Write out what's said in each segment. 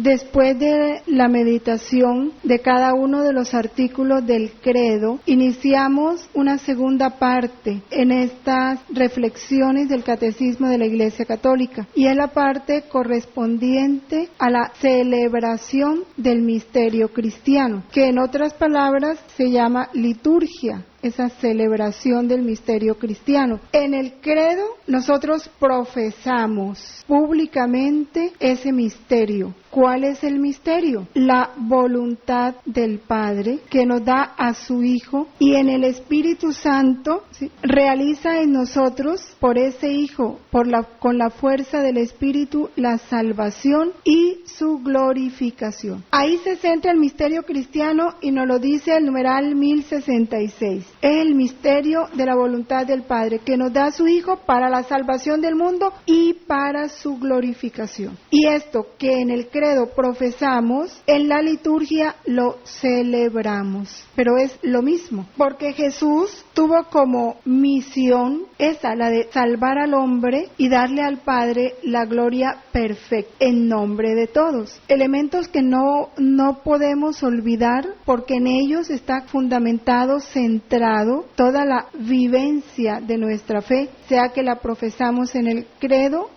Después de la meditación de cada uno de los artículos del credo, iniciamos una segunda parte en estas reflexiones del Catecismo de la Iglesia Católica, y es la parte correspondiente a la celebración del misterio cristiano, que en otras palabras se llama liturgia. Esa celebración del misterio cristiano. En el credo nosotros profesamos públicamente ese misterio. ¿Cuál es el misterio? La voluntad del Padre que nos da a su Hijo, y en el Espíritu Santo, ¿sí?, realiza en nosotros, por ese Hijo, con la fuerza del Espíritu, la salvación y su glorificación. Ahí se centra el misterio cristiano y nos lo dice el numeral 1066. Es el misterio de la voluntad del Padre que nos da a su Hijo para la salvación del mundo y para su glorificación. Y esto que en el credo profesamos, en la liturgia lo celebramos. Pero es lo mismo, porque Jesús tuvo como misión esa, la de salvar al hombre y darle al Padre la gloria perfecta en nombre de todos. Elementos que no podemos olvidar, porque en ellos está fundamentado, centrado toda la vivencia de nuestra fe, sea que la profesemos en el credo,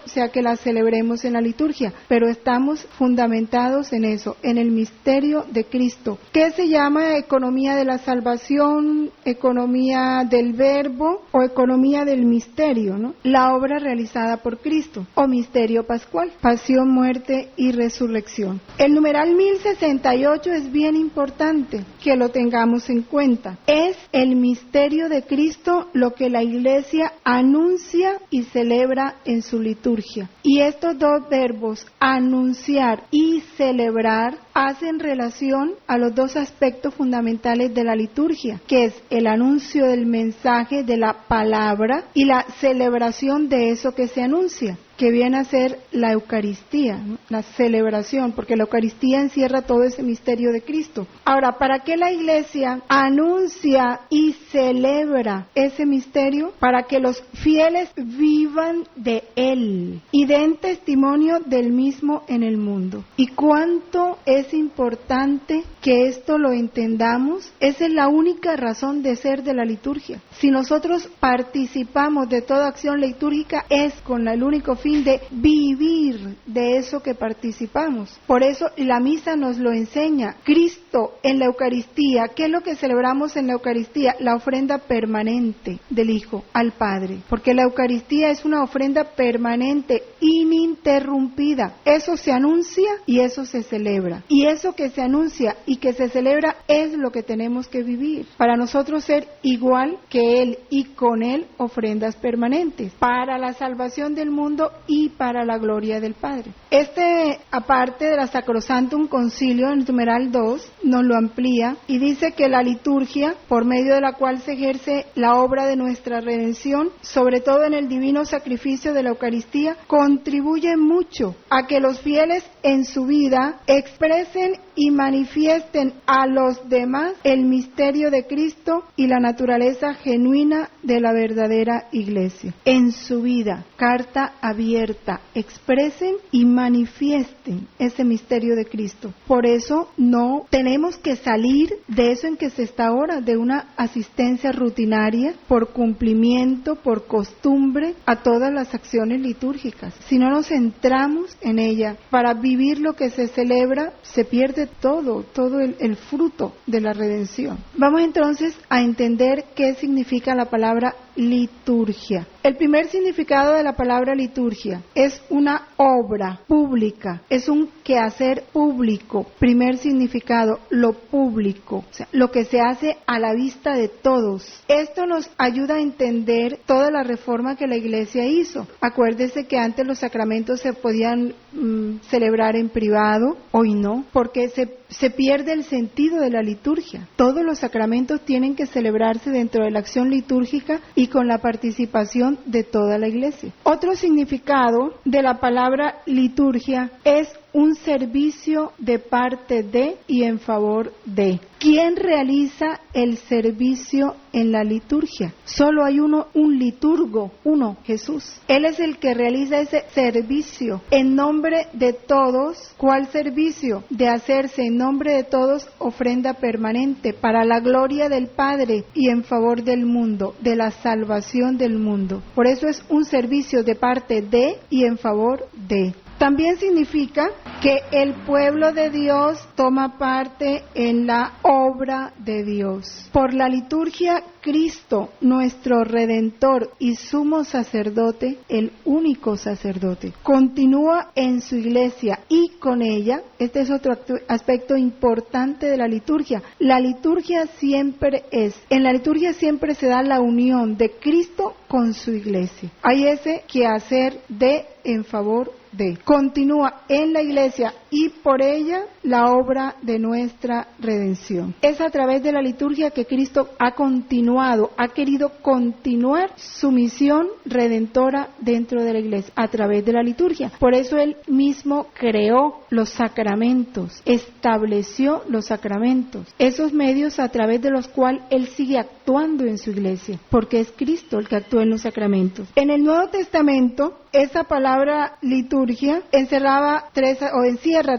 sea que la celebremos en la liturgia, pero estamos fundamentados en eso, en el misterio de Cristo, que se llama economía de la salvación, economía del verbo o economía del misterio, ¿no? La obra realizada por Cristo, o misterio pascual, pasión, muerte y resurrección. El numeral 1068 es bien importante que lo tengamos en cuenta. Es el misterio de Cristo lo que la Iglesia anuncia y celebra en su liturgia. Y estos dos verbos, anunciar y celebrar, hacen relación a los dos aspectos fundamentales de la liturgia, que es el anuncio del mensaje de la palabra y la celebración de eso que se anuncia, que viene a ser la Eucaristía, ¿no? La celebración, porque la Eucaristía encierra todo ese misterio de Cristo. Ahora, ¿para qué la Iglesia anuncia y celebra ese misterio? Para que los fieles vivan de Él y den testimonio del mismo en el mundo. ¿Y cuánto es importante que esto lo entendamos? Esa es la única razón de ser de la liturgia. Si nosotros participamos de toda acción litúrgica, es con el único fin de vivir de eso que participamos. Por eso la misa nos lo enseña. Cristo en la Eucaristía, ¿qué es lo que celebramos en la Eucaristía? La ofrenda permanente del Hijo al Padre, porque la Eucaristía es una ofrenda permanente, ininterrumpida. Eso se anuncia y eso se celebra. Y eso que se anuncia y que se celebra es lo que tenemos que vivir, para nosotros ser igual que Él y con Él ofrendas permanentes, para la salvación del mundo y para la gloria del Padre. Aparte de la Sacrosantum Concilio, en el numeral 2, nos lo amplía y dice que la liturgia, por medio de la cual se ejerce la obra de nuestra redención, sobre todo en el divino sacrificio de la Eucaristía, contribuye mucho a que los fieles en su vida expresen y manifiesten a los demás el misterio de Cristo y la naturaleza genuina de la verdadera Iglesia. En su vida, carta abierta, expresen y manifiesten ese misterio de Cristo. Por eso no tenemos que salir de eso en que se está ahora, de una asistencia rutinaria, por cumplimiento, por costumbre, a todas las acciones litúrgicas. Si no nos centramos en ella para vivir lo que se celebra, se pierde todo el fruto de la redención. Vamos entonces a entender qué significa la palabra liturgia. El primer significado de la palabra liturgia es una obra pública, es un quehacer público. Primer significado, lo público, o sea, lo que se hace a la vista de todos. Esto nos ayuda a entender toda la reforma que la Iglesia hizo. Acuérdese que antes los sacramentos se podían celebrar en privado, hoy no, porque se pierde el sentido de la liturgia. Todos los sacramentos tienen que celebrarse dentro de la acción litúrgica y con la participación de toda la Iglesia. Otro significado de la palabra liturgia es un servicio de parte de y en favor de. ¿Quién realiza el servicio en la liturgia? Solo hay uno, un liturgo, uno, Jesús. Él es el que realiza ese servicio en nombre de todos. ¿Cuál servicio? De hacerse en nombre de todos ofrenda permanente para la gloria del Padre y en favor del mundo, de la salvación del mundo. Por eso es un servicio de parte de y en favor de. También significa que el pueblo de Dios toma parte en la obra de Dios. Por la liturgia, Cristo, nuestro Redentor y sumo sacerdote, el único sacerdote, continúa en su iglesia y con ella. Este es otro aspecto importante de la liturgia. La liturgia en la liturgia siempre se da la unión de Cristo con su iglesia. Hay ese quehacer de en favor de. Continúa en la iglesia y por ella la obra de nuestra redención. Es a través de la liturgia que Cristo ha querido continuar su misión redentora dentro de la iglesia, a través de la liturgia. Por eso Él mismo creó los sacramentos, estableció los sacramentos, esos medios a través de los cuales Él sigue actuando en su iglesia, porque es Cristo el que actúa en los sacramentos. En el Nuevo Testamento, esa palabra liturgia encierra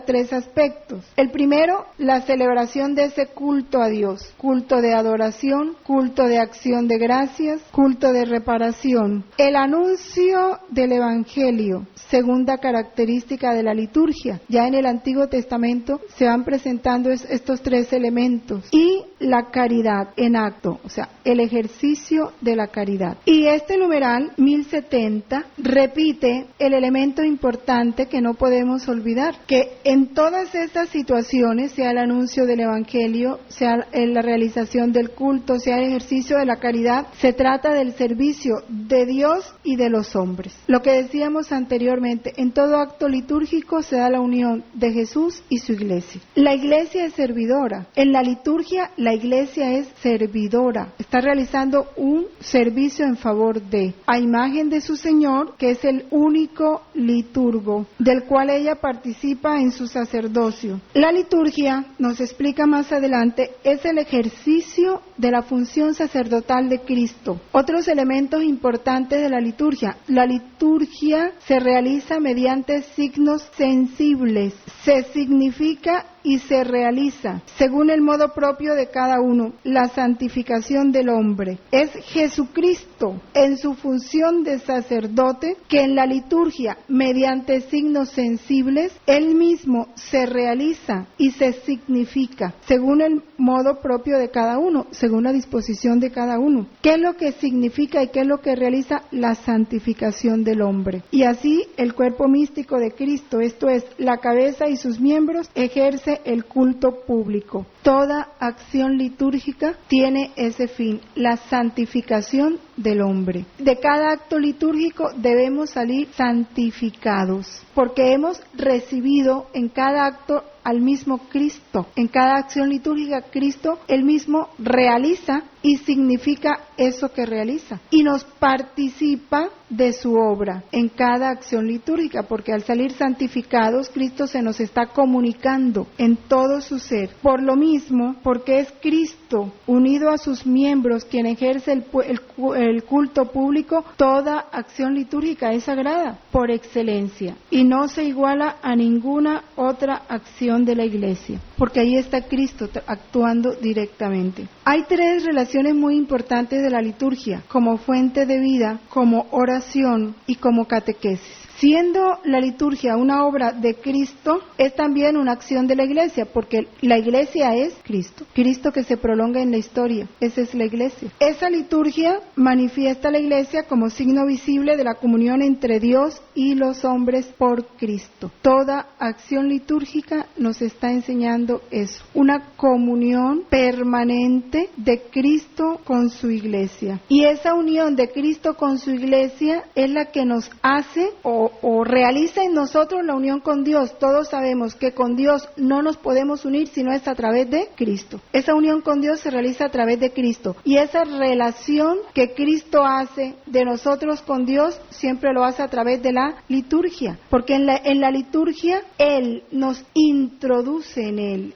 tres aspectos. El primero, la celebración de ese culto a Dios, culto de adoración, culto de acción de gracias, culto de reparación. El anuncio del Evangelio, segunda característica de la liturgia. Ya en el Antiguo Testamento se van presentando estos tres elementos. Y la caridad en acto, o sea, el ejercicio de la caridad. Y este numeral 1070 repite el elemento importante que no podemos olvidar, que en todas estas situaciones, sea el anuncio del Evangelio, sea la realización del culto, sea el ejercicio de la caridad, se trata del servicio de Dios y de los hombres. Lo que decíamos anteriormente, en todo acto litúrgico se da la unión de Jesús y su iglesia. La iglesia es servidora. En la liturgia, la iglesia es servidora. Está realizando un servicio en favor de, a imagen de su Señor, que es el único liturgo, del cual ella participa en su sacerdocio. La liturgia, nos explica más adelante, es el ejercicio de la función sacerdotal de Cristo. Otros elementos importantes de la liturgia. La liturgia se realiza mediante signos sensibles. Se significa y se realiza según el modo propio de cada uno. La santificación del hombre es Jesucristo en su función de sacerdote, que en la liturgia, mediante signos sensibles, él mismo se realiza y se significa según el modo propio de cada uno, según la disposición de cada uno. ¿Qué es lo que significa y qué es lo que realiza? La santificación del hombre. Y así el cuerpo místico de Cristo, esto es, la cabeza y sus miembros, ejerce el culto público. Toda acción litúrgica tiene ese fin, la santificación del hombre. De cada acto litúrgico debemos salir santificados, porque hemos recibido en cada acto al mismo Cristo. En cada acción litúrgica, Cristo él mismo realiza y significa eso que realiza. Y nos participa de su obra en cada acción litúrgica, porque al salir santificados, Cristo se nos está comunicando en todo su ser. Por lo mismo, porque es Cristo unido a sus miembros quien ejerce el culto público, toda acción litúrgica es sagrada por excelencia y no se iguala a ninguna otra acción de la iglesia, porque ahí está Cristo actuando directamente. Hay tres relaciones muy importantes de la liturgia, como fuente de vida, como oración y como catequesis. Siendo la liturgia una obra de Cristo, es también una acción de la iglesia, porque la iglesia es Cristo. Cristo que se prolonga en la historia, esa es la iglesia. Esa liturgia manifiesta la iglesia como signo visible de la comunión entre Dios y los hombres por Cristo. Toda acción litúrgica nos está enseñando eso, una comunión permanente de Cristo con su iglesia. Y esa unión de Cristo con su iglesia es la que nos hace o o realiza en nosotros la unión con Dios. Todos sabemos que con Dios no nos podemos unir sino es a través de Cristo. Esa unión con Dios se realiza a través de Cristo. Y esa relación que Cristo hace de nosotros con Dios siempre lo hace a través de la liturgia. Porque en la liturgia Él nos introduce en Él.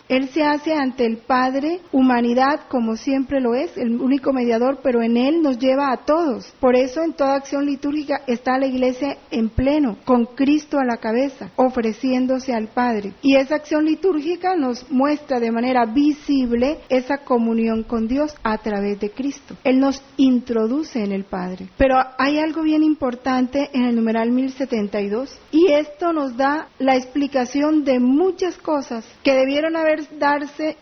Él se hace ante el Padre, humanidad como siempre lo es, el único mediador, pero en Él nos lleva a todos. Por eso en toda acción litúrgica está la Iglesia en pleno, con Cristo a la cabeza, ofreciéndose al Padre. Y esa acción litúrgica nos muestra de manera visible esa comunión con Dios a través de Cristo. Él nos introduce en el Padre. Pero hay algo bien importante en el numeral 1072, y esto nos da la explicación de muchas cosas que debieron haberse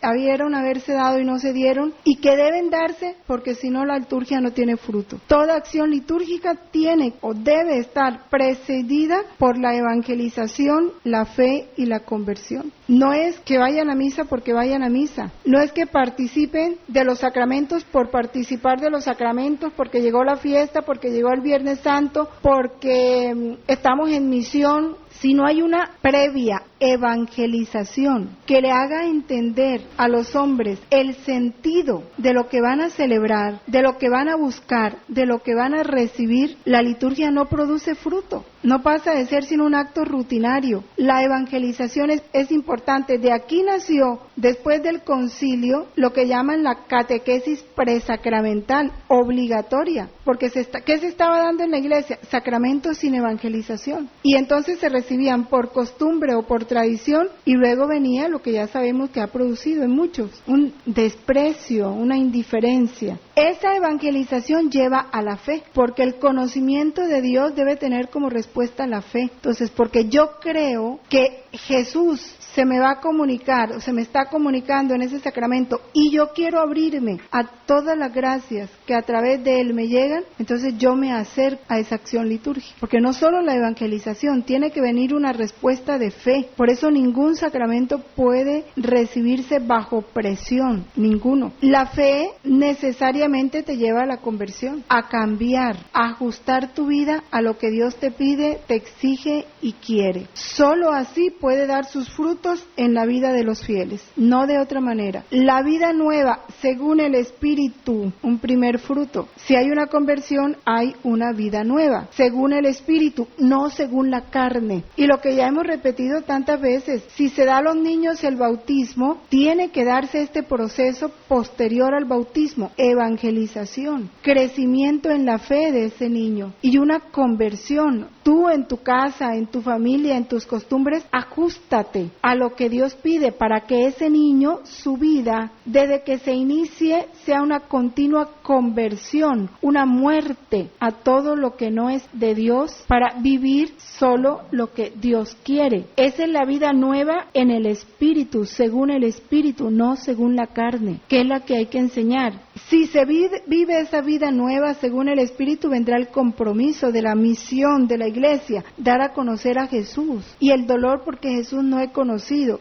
dado y no se dieron, y que deben darse porque si no la liturgia no tiene fruto. Toda acción litúrgica tiene o debe estar precedida por la evangelización, la fe y la conversión. No es que vayan a misa porque vayan a misa, no es que participen de los sacramentos por participar de los sacramentos, porque llegó la fiesta, porque llegó el Viernes Santo, porque estamos en misión, sino hay una previa evangelización que le haga entender a los hombres el sentido de lo que van a celebrar, de lo que van a buscar, de lo que van a recibir. La liturgia no produce fruto, no pasa de ser sino un acto rutinario. La evangelización es importante. De aquí nació, después del concilio, lo que llaman la catequesis presacramental, obligatoria, porque ¿qué se estaba dando en la iglesia? Sacramentos sin evangelización. Y entonces se recibían por costumbre o por tradición, y luego venía lo que ya sabemos que ha producido en muchos, un desprecio, una indiferencia. Esa evangelización lleva a la fe, porque el conocimiento de Dios debe tener como respuesta la fe. Entonces, porque yo creo que Jesús se me va a comunicar, o se me está comunicando en ese sacramento, y yo quiero abrirme a todas las gracias que a través de él me llegan, entonces yo me acerco a esa acción litúrgica. Porque no solo la evangelización, tiene que venir una respuesta de fe. Por eso ningún sacramento puede recibirse bajo presión, ninguno. La fe necesariamente te lleva a la conversión, a cambiar, a ajustar tu vida a lo que Dios te pide, te exige y quiere. Solo así puede dar sus frutos en la vida de los fieles, no de otra manera. La vida nueva, según el Espíritu, un primer fruto. Si hay una conversión, hay una vida nueva, según el Espíritu, no según la carne. Y lo que ya hemos repetido tantas veces, si se da a los niños el bautismo, tiene que darse este proceso posterior al bautismo, evangelización, crecimiento en la fe de ese niño y una conversión. Tú en tu casa, en tu familia, en tus costumbres, ajústate a lo que Dios pide para que ese niño, su vida, desde que se inicie, sea una continua conversión, una muerte a todo lo que no es de Dios, para vivir solo lo que Dios quiere. Esa es la vida nueva en el Espíritu, según el Espíritu, no según la carne, que es la que hay que enseñar. Si se vive esa vida nueva según el Espíritu, vendrá el compromiso de la misión de la iglesia, dar a conocer a Jesús, y el dolor porque Jesús no es conocido.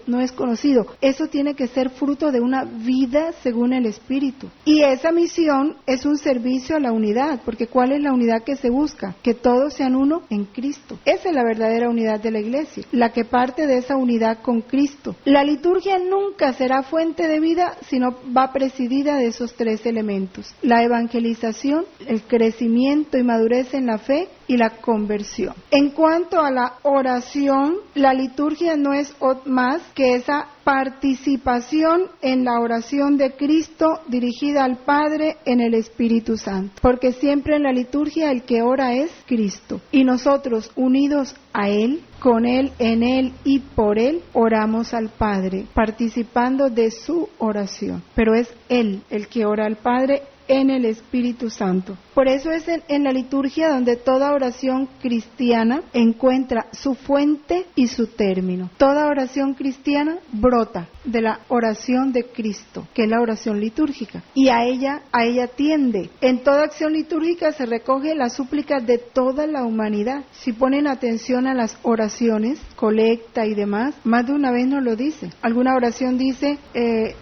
Eso tiene que ser fruto de una vida según el Espíritu. Y esa misión es un servicio a la unidad, porque ¿cuál es la unidad que se busca? Que todos sean uno en Cristo. Esa es la verdadera unidad de la iglesia, la que parte de esa unidad con Cristo. La liturgia nunca será fuente de vida, sino va presidida de esos tres elementos: la evangelización, el crecimiento y madurez en la fe y la conversión. En cuanto a la oración, la liturgia no es más que esa participación en la oración de Cristo dirigida al Padre en el Espíritu Santo, porque siempre en la liturgia el que ora es Cristo, y nosotros unidos a Él, con Él, en Él y por Él, oramos al Padre, participando de su oración, pero es Él el que ora al Padre en el Espíritu Santo. Por eso es en la liturgia donde toda oración cristiana encuentra su fuente y su término. Toda oración cristiana brota de la oración de Cristo, que es la oración litúrgica, y a ella tiende. En toda acción litúrgica se recoge la súplica de toda la humanidad. Si ponen atención a las oraciones, colecta y demás, más de una vez nos lo dice. Alguna oración dice,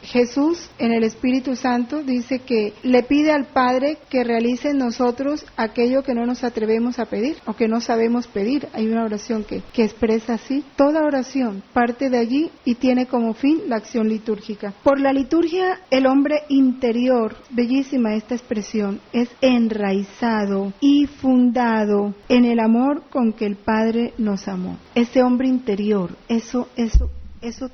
Jesús en el Espíritu Santo dice que le pide pide al Padre que realice en nosotros aquello que no nos atrevemos a pedir o que no sabemos pedir. Hay una oración que expresa así. Toda oración parte de allí y tiene como fin la acción litúrgica. Por la liturgia, el hombre interior, bellísima esta expresión, es enraizado y fundado en el amor con que el Padre nos amó. Ese hombre interior, eso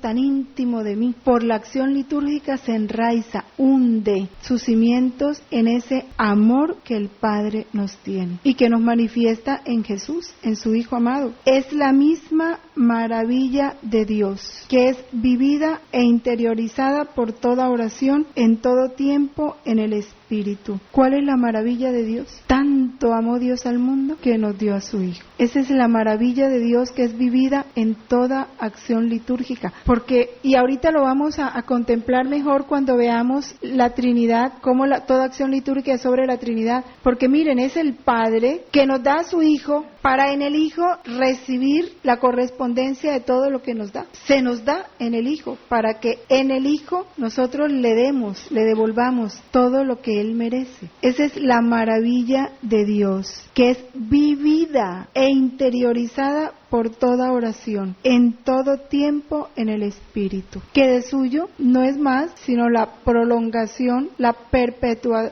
tan íntimo de mí, por la acción litúrgica se enraiza, hunde sus cimientos en ese amor que el Padre nos tiene y que nos manifiesta en Jesús, en su Hijo amado. Es la misma maravilla de Dios, que es vivida e interiorizada por toda oración, en todo tiempo, en el Espíritu. ¿Cuál es la maravilla de Dios? Tanto amó Dios al mundo que nos dio a su Hijo. Esa es la maravilla de Dios, que es vivida en toda acción litúrgica. Porque, y ahorita lo vamos a contemplar mejor cuando veamos la Trinidad, cómo toda acción litúrgica es sobre la Trinidad. Porque miren, es el Padre que nos da a su Hijo para en el Hijo recibir la correspondencia de todo lo que nos da. Se nos da en el Hijo para que en el Hijo nosotros le devolvamos todo lo que Él merece. Esa es la maravilla de Dios, que es vivida e interiorizada por toda oración, en todo tiempo en el Espíritu, que de suyo no es más sino la prolongación,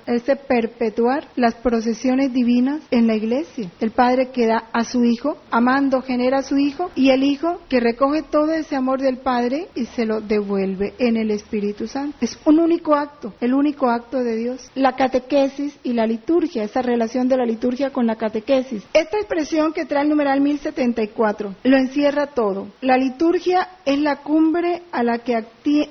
ese perpetuar las procesiones divinas en la Iglesia. El Padre que da a su Hijo, amando genera a su Hijo, y el Hijo que recoge todo ese amor del Padre y se lo devuelve en el Espíritu Santo. Es un único acto, el único acto de Dios. La catequesis y la liturgia, esa relación de la liturgia con la catequesis. Esta expresión que trae el numeral 1074 lo encierra todo. La liturgia es la cumbre a la que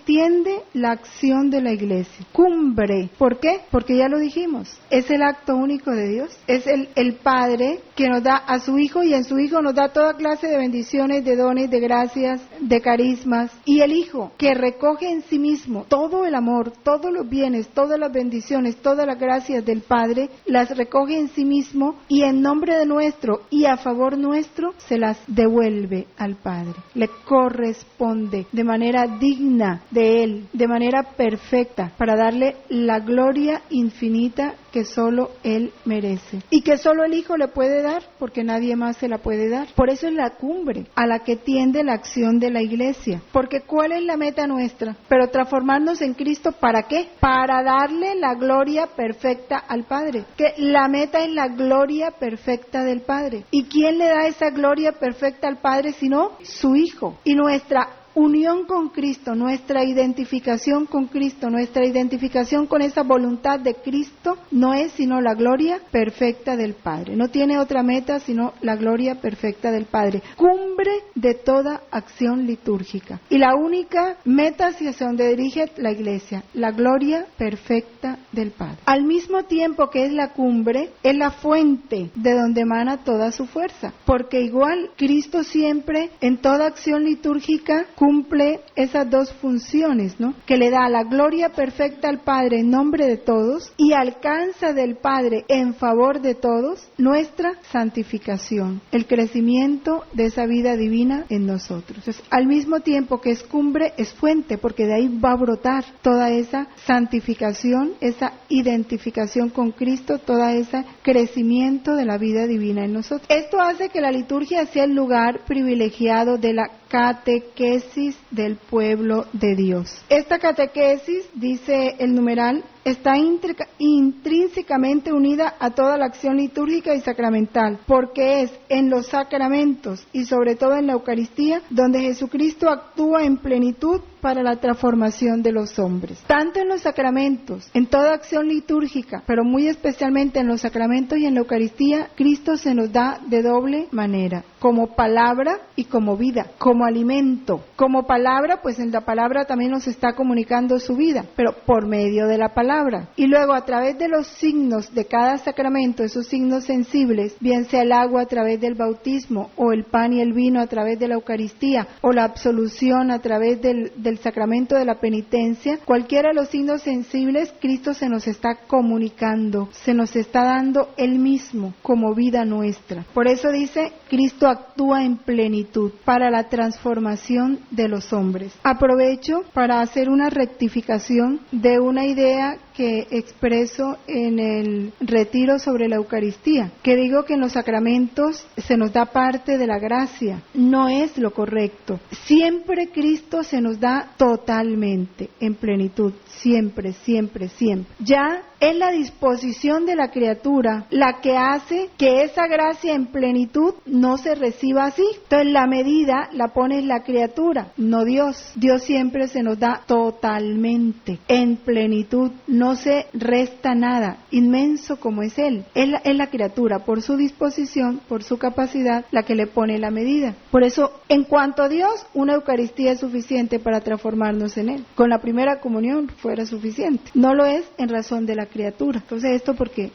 tiende la acción de la Iglesia. Cumbre. ¿Por qué? Porque ya lo dijimos. Es el acto único de Dios. Es el Padre que nos da a su Hijo, y en su Hijo nos da toda clase de bendiciones, de dones, de gracias, de carismas. Y el Hijo que recoge en sí mismo todo el amor, todos los bienes, todas las bendiciones, todas las gracias del Padre, las recoge en sí mismo y en nombre de nuestro y a favor nuestro se las devuelve al Padre. Le corresponde de manera digna de Él, de manera perfecta, para darle la gloria infinita que solo Él merece y que solo el Hijo le puede dar, porque nadie más se la puede dar. Por eso es la cumbre a la que tiende la acción de la Iglesia. Porque ¿cuál es la meta nuestra? Pero transformarnos en Cristo, ¿para qué? Para darle la gloria perfecta al Padre. Que la meta es la gloria perfecta del Padre. ¿Y quién le da esa gloria perfecta al Padre sino su Hijo? Y nuestra unión con Cristo, nuestra identificación con Cristo, nuestra identificación con esa voluntad de Cristo no es sino la gloria perfecta del Padre. No tiene otra meta sino la gloria perfecta del Padre. Cumbre de toda acción litúrgica. Y la única meta hacia donde dirige la Iglesia, la gloria perfecta del Padre. Al mismo tiempo que es la cumbre, es la fuente de donde emana toda su fuerza. Porque igual Cristo siempre en toda acción litúrgica cumple esas dos funciones, ¿no? Que le da la gloria perfecta al Padre en nombre de todos y alcanza del Padre en favor de todos nuestra santificación, el crecimiento de esa vida divina en nosotros. Entonces, al mismo tiempo que es cumbre, es fuente, porque de ahí va a brotar toda esa santificación, esa identificación con Cristo, todo ese crecimiento de la vida divina en nosotros. Esto hace que la liturgia sea el lugar privilegiado de la catequesis del pueblo de Dios. Esta catequesis, dice el numeral, está intrínsecamente unida a toda la acción litúrgica y sacramental, porque es en los sacramentos y sobre todo en la Eucaristía donde Jesucristo actúa en plenitud para la transformación de los hombres. Tanto en los sacramentos, en toda acción litúrgica, pero muy especialmente en los sacramentos y en la Eucaristía, Cristo se nos da de doble manera, como palabra y como vida, como alimento. Como palabra, pues en la palabra también nos está comunicando su vida, pero por medio de la palabra. Y luego a través de los signos de cada sacramento, esos signos sensibles, bien sea el agua a través del bautismo, o el pan y el vino a través de la Eucaristía, o la absolución a través del sacramento de la penitencia, cualquiera de los signos sensibles, Cristo se nos está comunicando, se nos está dando Él mismo como vida nuestra. Por eso dice, Cristo actúa en plenitud para la transformación de los hombres. Aprovecho para hacer una rectificación de una idea que expreso en el retiro sobre la Eucaristía, que digo que en los sacramentos se nos da parte de la gracia. No es lo correcto. Siempre Cristo se nos da totalmente, en plenitud, siempre, siempre, siempre. Ya es la disposición de la criatura la que hace que esa gracia en plenitud no se reciba así. Entonces la medida la pone la criatura, no Dios. Dios siempre se nos da totalmente, en plenitud, no se resta nada, inmenso como es Él. Es la criatura, por su disposición, por su capacidad, la que le pone la medida. Por eso, en cuanto a Dios, una Eucaristía es suficiente para transformarnos en Él. Con la primera comunión fuera suficiente. No lo es en razón de la criatura. Entonces esto porque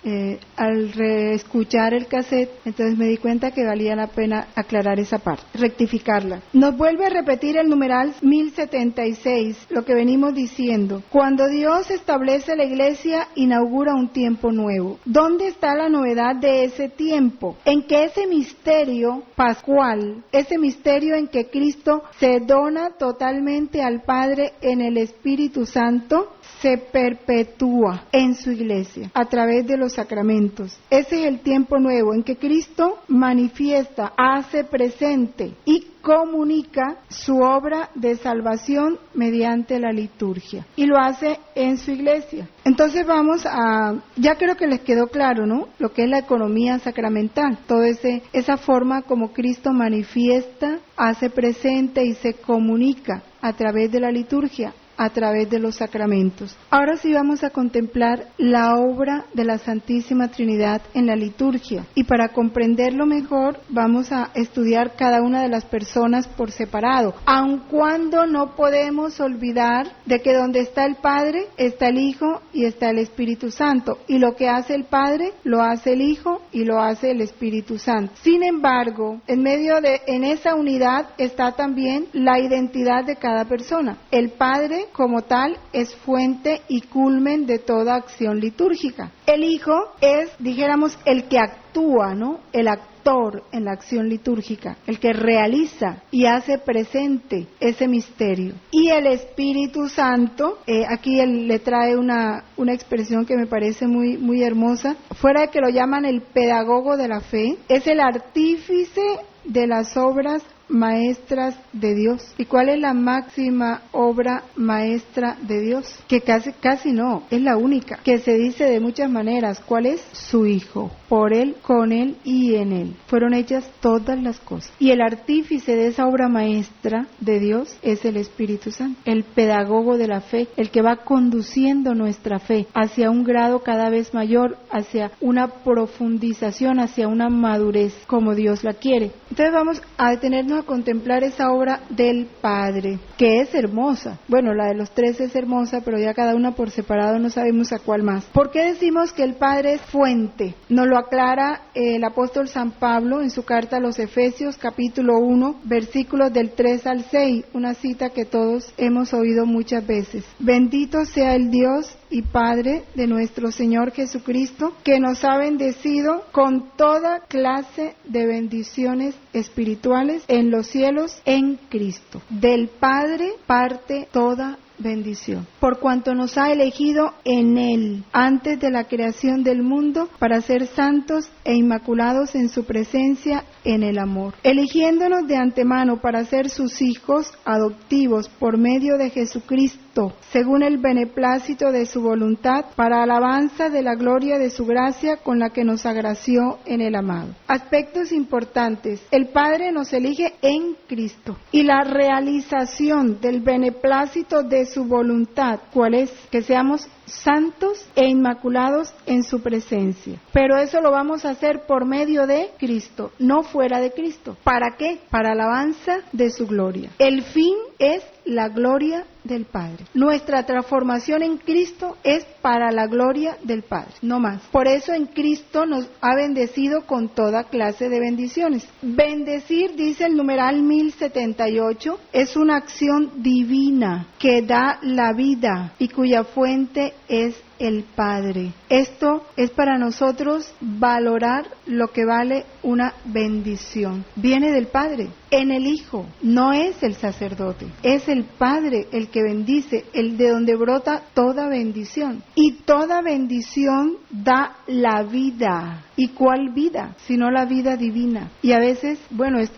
al reescuchar el cassette, entonces me di cuenta que valía la pena aclarar esa parte, rectificarla. Nos vuelve a repetir el numeral 1076, lo que venimos diciendo. Cuando Dios establece la iglesia, inaugura un tiempo nuevo. ¿Dónde está la novedad de ese tiempo? En que ese misterio pascual, ese misterio en que Cristo se dona totalmente al Padre en el Espíritu Santo, se perpetúa en su iglesia a través de los sacramentos. Ese es el tiempo nuevo en que Cristo manifiesta, hace presente y comunica su obra de salvación mediante la liturgia. Y lo hace en su iglesia. Entonces vamos a, ya creo que les quedó claro, ¿no? Lo que es la economía sacramental. Toda esa forma como Cristo manifiesta, hace presente y se comunica a través de la liturgia, a través de los sacramentos. Ahora sí vamos a contemplar la obra de la Santísima Trinidad en la liturgia. Y para comprenderlo mejor, vamos a estudiar cada una de las personas por separado, aun cuando no podemos olvidar de que donde está el Padre, está el Hijo y está el Espíritu Santo. Y lo que hace el Padre, lo hace el Hijo y lo hace el Espíritu Santo. Sin embargo, en esa unidad está también la identidad de cada persona. El Padre como tal es fuente y culmen de toda acción litúrgica. El Hijo es, dijéramos, el que actúa, ¿no? El actor en la acción litúrgica, el que realiza y hace presente ese misterio. Y el Espíritu Santo, aquí él le trae una expresión que me parece muy, muy hermosa, fuera de que lo llaman el pedagogo de la fe, es el artífice de las obras maestras de Dios. ¿Y cuál es la máxima obra maestra de Dios? Que casi no, es la única, que se dice de muchas maneras. ¿Cuál es? Su Hijo. Por Él, con Él y en Él fueron hechas todas las cosas. Y el artífice de esa obra maestra de Dios es el Espíritu Santo, el pedagogo de la fe, el que va conduciendo nuestra fe hacia un grado cada vez mayor, hacia una profundización, hacia una madurez como Dios la quiere. Entonces vamos a detenernos a contemplar esa obra del Padre, que es hermosa. Bueno, la de los tres es hermosa, pero ya cada una por separado no sabemos a cuál más. ¿Por qué decimos que el Padre es fuente? Nos lo aclara el apóstol San Pablo en su carta a los Efesios, capítulo 1, versículos del 3 al 6, una cita que todos hemos oído muchas veces. Bendito sea el Dios y Padre de nuestro Señor Jesucristo, que nos ha bendecido con toda clase de bendiciones espirituales en los cielos en Cristo. Del Padre parte toda bendición, por cuanto nos ha elegido en Él antes de la creación del mundo para ser santos e inmaculados en su presencia en el amor, eligiéndonos de antemano para ser sus hijos adoptivos por medio de Jesucristo, según el beneplácito de su voluntad, para alabanza de la gloria de su gracia con la que nos agració en el amado. Aspectos importantes: el Padre nos elige en Cristo, y la realización del beneplácito de su voluntad, ¿cuál es? Que seamos santos e inmaculados en su presencia. Pero eso lo vamos a hacer por medio de Cristo, no fuera de Cristo. ¿Para qué? Para alabanza de su gloria. El fin es la gloria del Padre. Nuestra transformación en Cristo es para la gloria del Padre, no más. Por eso en Cristo nos ha bendecido con toda clase de bendiciones. Bendecir, dice el numeral 1078, es una acción divina que da la vida y cuya fuente es el Padre. Esto es para nosotros valorar lo que vale una bendición. Viene del Padre. en el Hijo. No es el sacerdote, es el Padre el que bendice, el de donde brota toda bendición. Y toda bendición da la vida. ¿Y cuál vida? Sino la vida divina. Y a veces,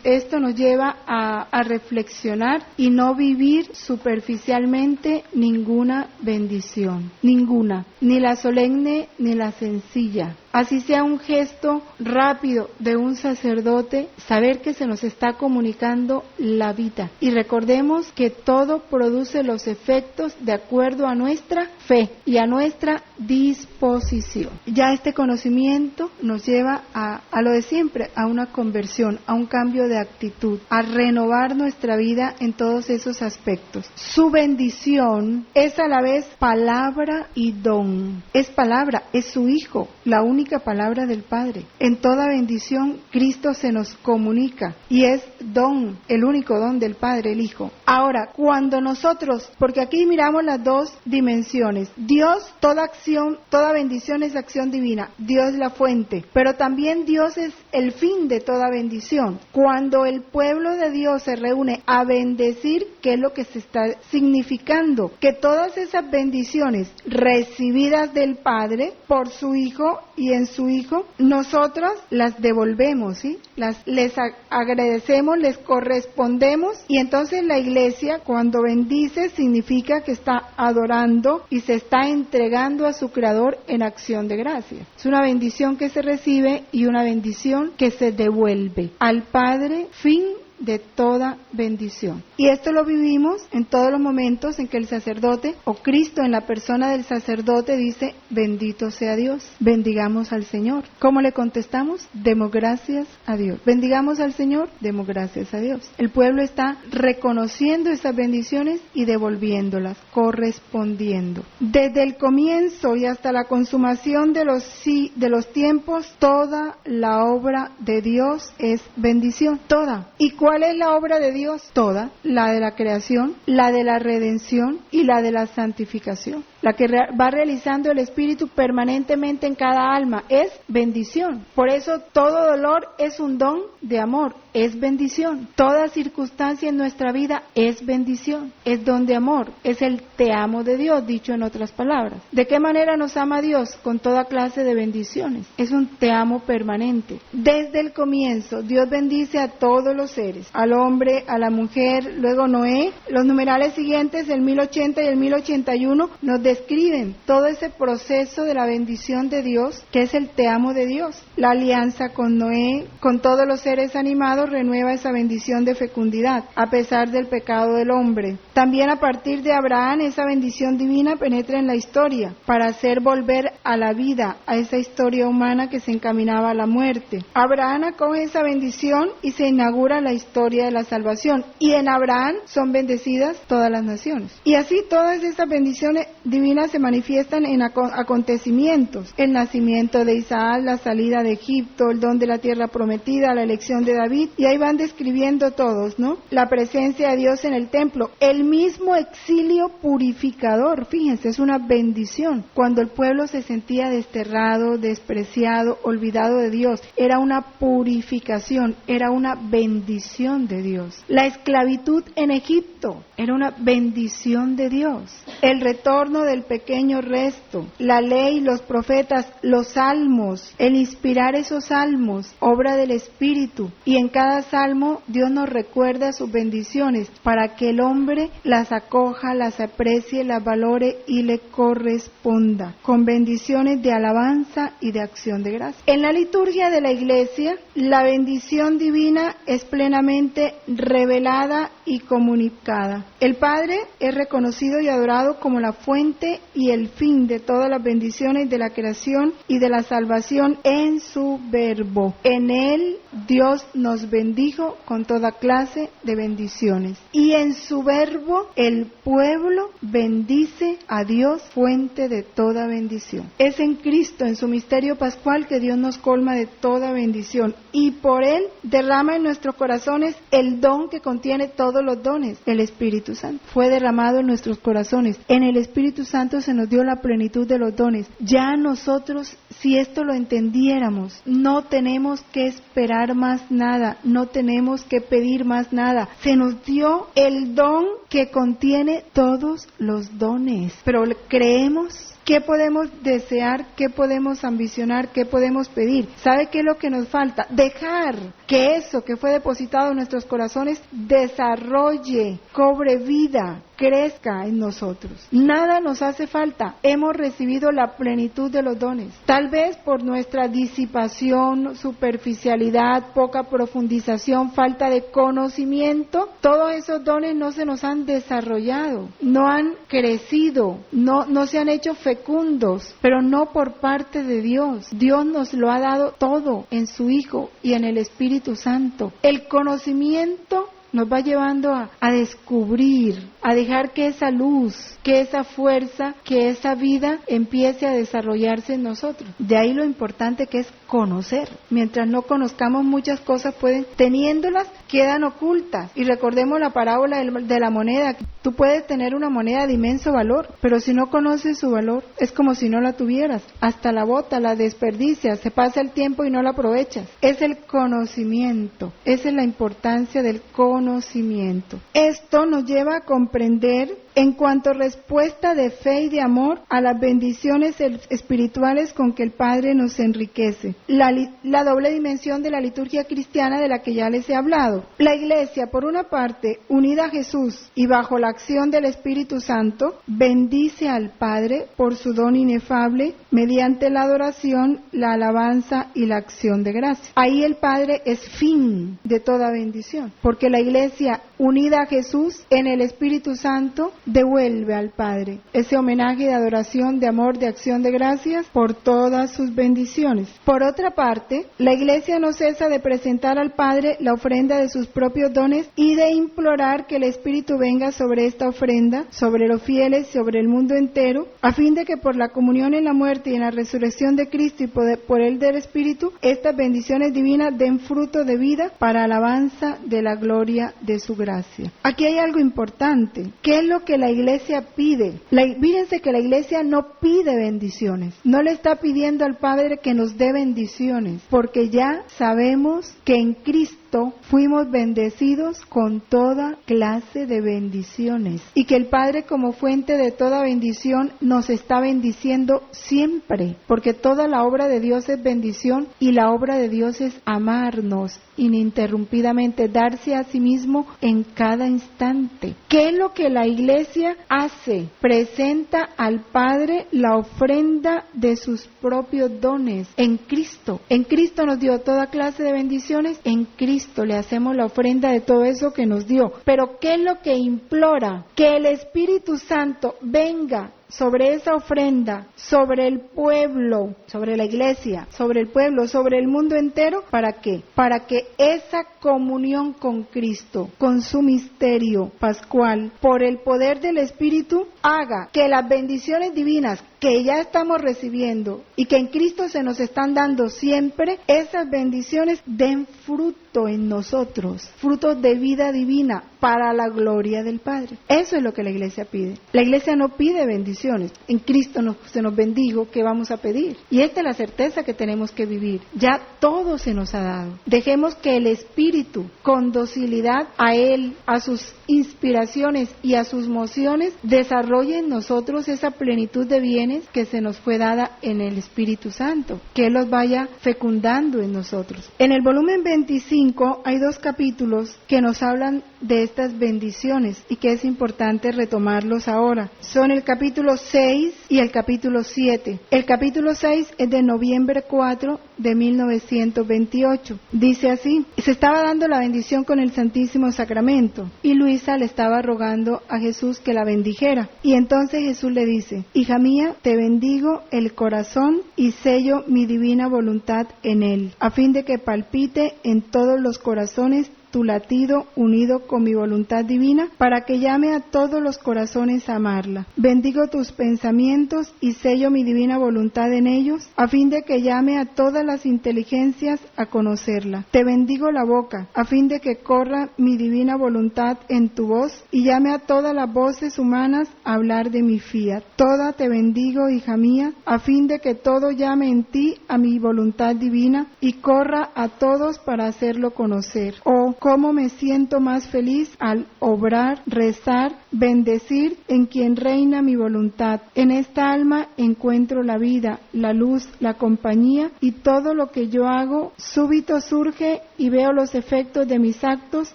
esto nos lleva a reflexionar y no vivir superficialmente ninguna bendición. Ninguna. Ni la solemne ni la sencilla. Así sea un gesto rápido de un sacerdote, saber que se nos está comunicando la vida. Y recordemos que todo produce los efectos de acuerdo a nuestra fe y a nuestra disposición. Ya este conocimiento nos lleva a lo de siempre, a una conversión, a un cambio de actitud, a renovar nuestra vida en todos esos aspectos. Su bendición es a la vez palabra y don. Es palabra, es su Hijo, la única palabra del Padre. En toda bendición Cristo se nos comunica y es don, el único don del Padre, el Hijo. Ahora, cuando nosotros, porque aquí miramos las dos dimensiones, Dios, toda acción, toda bendición es acción divina, Dios es la fuente, pero también Dios es el fin de toda bendición. Cuando el pueblo de Dios se reúne a bendecir, ¿qué es lo que se está significando? Que todas esas bendiciones recibidas del Padre por su Hijo y en su Hijo, nosotros las devolvemos, ¿sí? Les agradecemos, les correspondemos, y entonces la iglesia cuando bendice significa que está adorando y se está entregando a su Creador en acción de gracia. Es una bendición que se recibe y una bendición que se devuelve al Padre, fin de toda bendición. Y esto lo vivimos en todos los momentos en que el sacerdote o Cristo en la persona del sacerdote dice: bendito sea Dios, bendigamos al Señor. ¿Cómo le contestamos? Demos gracias a Dios. Bendigamos al Señor, demos gracias a Dios. El pueblo está reconociendo esas bendiciones y devolviéndolas, correspondiendo. Desde el comienzo y hasta la consumación de los tiempos, toda la obra de Dios es bendición, toda. ¿Y cuál es la obra de Dios? Toda, la de la creación, la de la redención y la de la santificación. La que va realizando el Espíritu permanentemente en cada alma es bendición. Por eso todo dolor es un don de amor, es bendición. Toda circunstancia en nuestra vida es bendición, es don de amor, es el te amo de Dios, dicho en otras palabras. ¿De qué manera nos ama Dios? Con toda clase de bendiciones. Es un te amo permanente. Desde el comienzo, Dios bendice a todos los seres, al hombre, a la mujer, luego Noé. Los numerales siguientes, el 1080 y el 1081, nos describen todo ese proceso de la bendición de Dios, que es el te amo de Dios. La alianza con Noé, con todos los seres animados, renueva esa bendición de fecundidad, a pesar del pecado del hombre. También a partir de Abraham, esa bendición divina penetra en la historia, para hacer volver a la vida a esa historia humana que se encaminaba a la muerte. Abraham acoge esa bendición y se inaugura la historia de la salvación. Y en Abraham son bendecidas todas las naciones. Y así todas esas bendiciones divinas se manifiestan en acontecimientos: el nacimiento de Isaac, la salida de Egipto, el don de la tierra prometida, la elección de David, y ahí van describiendo todos, ¿no? La presencia de Dios en el templo, el mismo exilio purificador, fíjense, es una bendición. Cuando el pueblo se sentía desterrado, despreciado, olvidado de Dios, era una purificación, era una bendición de Dios. La esclavitud en Egipto era una bendición de Dios. El retorno del pequeño resto, la ley, los profetas, los salmos, el inspirar esos salmos, obra del Espíritu, y en cada salmo Dios nos recuerda sus bendiciones para que el hombre las acoja, las aprecie, las valore y le corresponda con bendiciones de alabanza y de acción de gracia. En la liturgia de la Iglesia, la bendición divina es plenamente revelada y comunicada. El Padre es reconocido y adorado como la fuente y el fin de todas las bendiciones de la creación y de la salvación en su Verbo. En Él Dios nos bendijo con toda clase de bendiciones. Y en su Verbo el pueblo bendice a Dios, fuente de toda bendición. Es en Cristo, en su misterio pascual, que Dios nos colma de toda bendición. Y por Él derrama en nuestros corazones el don que contiene todos los dones, el Espíritu Santo. Fue derramado en nuestros corazones. En el Espíritu Santo se nos dio la plenitud de los dones. Ya nosotros, si esto lo entendiéramos, no tenemos que esperar más nada, no tenemos que pedir más nada. Se nos dio el don que contiene todos los dones. Pero creemos. ¿Qué podemos desear? ¿Qué podemos ambicionar? ¿Qué podemos pedir? ¿Sabe qué es lo que nos falta? Dejar que eso que fue depositado en nuestros corazones desarrolle, cobre vida, crezca en nosotros. Nada nos hace falta. Hemos recibido la plenitud de los dones. Tal vez por nuestra disipación, superficialidad, poca profundización, falta de conocimiento, todos esos dones no se nos han desarrollado, no han crecido, no se han hecho fecundos, pero no por parte de Dios. Dios nos lo ha dado todo en su Hijo y en el Espíritu Santo. El conocimiento nos va llevando a descubrir, a dejar que esa luz, que esa fuerza, que esa vida empiece a desarrollarse en nosotros. De ahí lo importante que es conocer. Mientras no conozcamos muchas cosas, teniéndolas, quedan ocultas. Y recordemos la parábola de la moneda. Tú puedes tener una moneda de inmenso valor, pero si no conoces su valor, es como si no la tuvieras. Hasta la botas, la desperdicias, se pasa el tiempo y no la aprovechas. Es el conocimiento. Esa es la importancia del conocimiento. Esto nos lleva a comprender en cuanto a respuesta de fe y de amor a las bendiciones espirituales con que el Padre nos enriquece. La doble dimensión de la liturgia cristiana de la que ya les he hablado. La Iglesia, por una parte, unida a Jesús y bajo la acción del Espíritu Santo, bendice al Padre por su don inefable mediante la adoración, la alabanza y la acción de gracia. Ahí el Padre es fin de toda bendición, porque la Iglesia unida a Jesús en el Espíritu Santo devuelve al Padre ese homenaje de adoración, de amor, de acción de gracias por todas sus bendiciones. Por otra parte, la Iglesia no cesa de presentar al Padre la ofrenda de sus propios dones y de implorar que el Espíritu venga sobre esta ofrenda, sobre los fieles, sobre el mundo entero, a fin de que por la comunión en la muerte y en la resurrección de Cristo y por el del Espíritu, estas bendiciones divinas den fruto de vida para alabanza de la gloria de su gracia. Aquí hay algo importante. ¿Qué es lo que la Iglesia pide? Fíjense que la Iglesia no pide bendiciones, no le está pidiendo al Padre que nos dé bendiciones, porque ya sabemos que en Cristo fuimos bendecidos con toda clase de bendiciones y que el Padre, como fuente de toda bendición, nos está bendiciendo siempre, porque toda la obra de Dios es bendición y la obra de Dios es amarnos ininterrumpidamente, darse a sí mismo en cada instante. ¿Qué es lo que la Iglesia hace? Presenta al Padre la ofrenda de sus propios dones en Cristo. En Cristo nos dio toda clase de bendiciones, en Cristo le hacemos la ofrenda de todo eso que nos dio. Pero ¿qué es lo que implora? Que el Espíritu Santo venga sobre esa ofrenda, sobre el pueblo, sobre la Iglesia, sobre el pueblo, sobre el mundo entero. ¿Para qué? Para que esa comunión con Cristo, con su misterio pascual, por el poder del Espíritu, haga que las bendiciones divinas que ya estamos recibiendo y que en Cristo se nos están dando siempre, esas bendiciones den fruto en nosotros, frutos de vida divina para la gloria del Padre. Eso es lo que la Iglesia pide. La Iglesia no pide bendiciones. En Cristo se nos bendijo, ¿qué vamos a pedir? Y esta es la certeza que tenemos que vivir. Ya todo se nos ha dado. Dejemos que el Espíritu, con docilidad a Él, a sus inspiraciones y a sus mociones, desarrolle en nosotros esa plenitud de bienes que se nos fue dada en el Espíritu Santo, que Él los vaya fecundando en nosotros. En el volumen 25 hay 2 capítulos que nos hablan de estas bendiciones y que es importante retomarlos ahora. Son el capítulo 6 y el capítulo 7. El capítulo 6 es de noviembre 4 de 1928. Dice así: se estaba dando la bendición con el Santísimo Sacramento y Luisa le estaba rogando a Jesús que la bendijera. Y entonces Jesús le dice: hija mía, te bendigo el corazón y sello mi divina voluntad en él, a fin de que palpite en todos los corazones tu latido unido con mi voluntad divina, para que llame a todos los corazones a amarla. Bendigo tus pensamientos y sello mi divina voluntad en ellos, a fin de que llame a todas las inteligencias a conocerla. Te bendigo la boca, a fin de que corra mi divina voluntad en tu voz, y llame a todas las voces humanas a hablar de mi fiat. Toda te bendigo, hija mía, a fin de que todo llame en ti a mi voluntad divina, y corra a todos para hacerlo conocer. Oh, cómo me siento más feliz al obrar, rezar, bendecir en quien reina mi voluntad. En esta alma encuentro la vida, la luz, la compañía, y todo lo que yo hago súbito surge y veo los efectos de mis actos,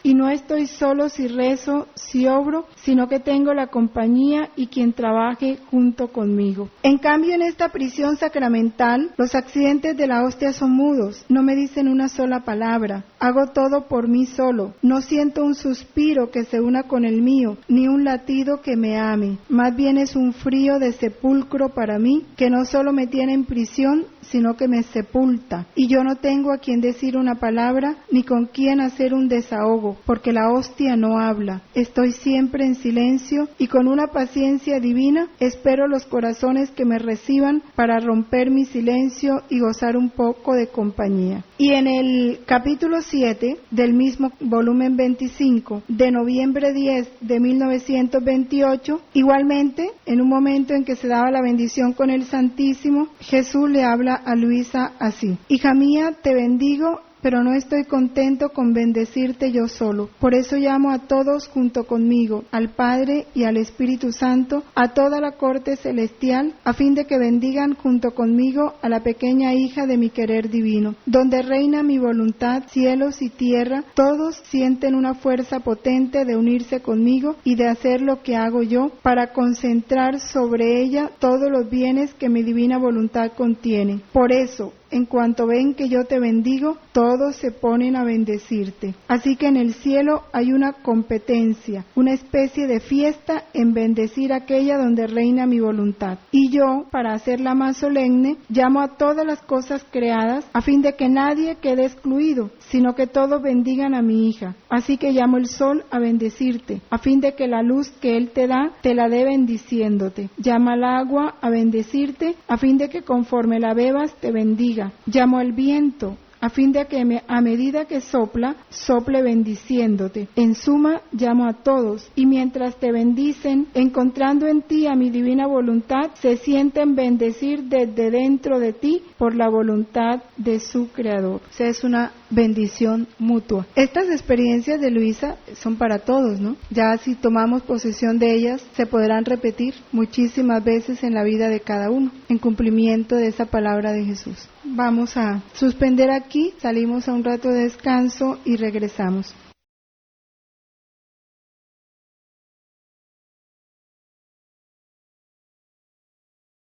y no estoy solo si rezo, si obro, sino que tengo la compañía y quien trabaje junto conmigo. En cambio, en esta prisión sacramental, los accidentes de la hostia son mudos, no me dicen una sola palabra. Hago todo por mí solo, no siento un suspiro que se una con el mío, ni un latido que me ame. Más bien es un frío de sepulcro para mí, que no solo me tiene en prisión, sino que me sepulta. Y yo no tengo a quien decir una palabra, ni con quien hacer un desahogo, porque la hostia no habla. Estoy siempre en silencio, y con una paciencia divina espero los corazones que me reciban para romper mi silencio y gozar un poco de compañía. Y en el capítulo 7 del mismo volumen 25 de noviembre 10 de 1928, igualmente, en un momento en que se daba la bendición con el Santísimo, Jesús le habla a Luisa así: hija mía, te bendigo, pero no estoy contento con bendecirte yo solo. Por eso llamo a todos junto conmigo, al Padre y al Espíritu Santo, a toda la corte celestial, a fin de que bendigan junto conmigo a la pequeña hija de mi querer divino. Donde reina mi voluntad, cielos y tierra, todos sienten una fuerza potente de unirse conmigo y de hacer lo que hago yo, para concentrar sobre ella todos los bienes que mi divina voluntad contiene. Por eso, en cuanto ven que yo te bendigo, todos se ponen a bendecirte. Así que en el cielo hay una competencia, una especie de fiesta en bendecir aquella donde reina mi voluntad. Y yo, para hacerla más solemne, llamo a todas las cosas creadas, a fin de que nadie quede excluido, sino que todos bendigan a mi hija. Así que llamo el sol a bendecirte, a fin de que la luz que él te da, te la dé bendiciéndote. Llama al agua a bendecirte, a fin de que conforme la bebas te bendiga. Llamo al viento, a fin de que a medida que sopla, sople bendiciéndote. En suma, llamo a todos, y mientras te bendicen, encontrando en ti a mi divina voluntad, se sienten bendecir desde dentro de ti por la voluntad de su Creador. O sea, es una bendición mutua. Estas experiencias de Luisa son para todos, ¿no? Ya si tomamos posesión de ellas, se podrán repetir muchísimas veces en la vida de cada uno, en cumplimiento de esa palabra de Jesús. Vamos a suspender aquí, salimos a un rato de descanso y regresamos.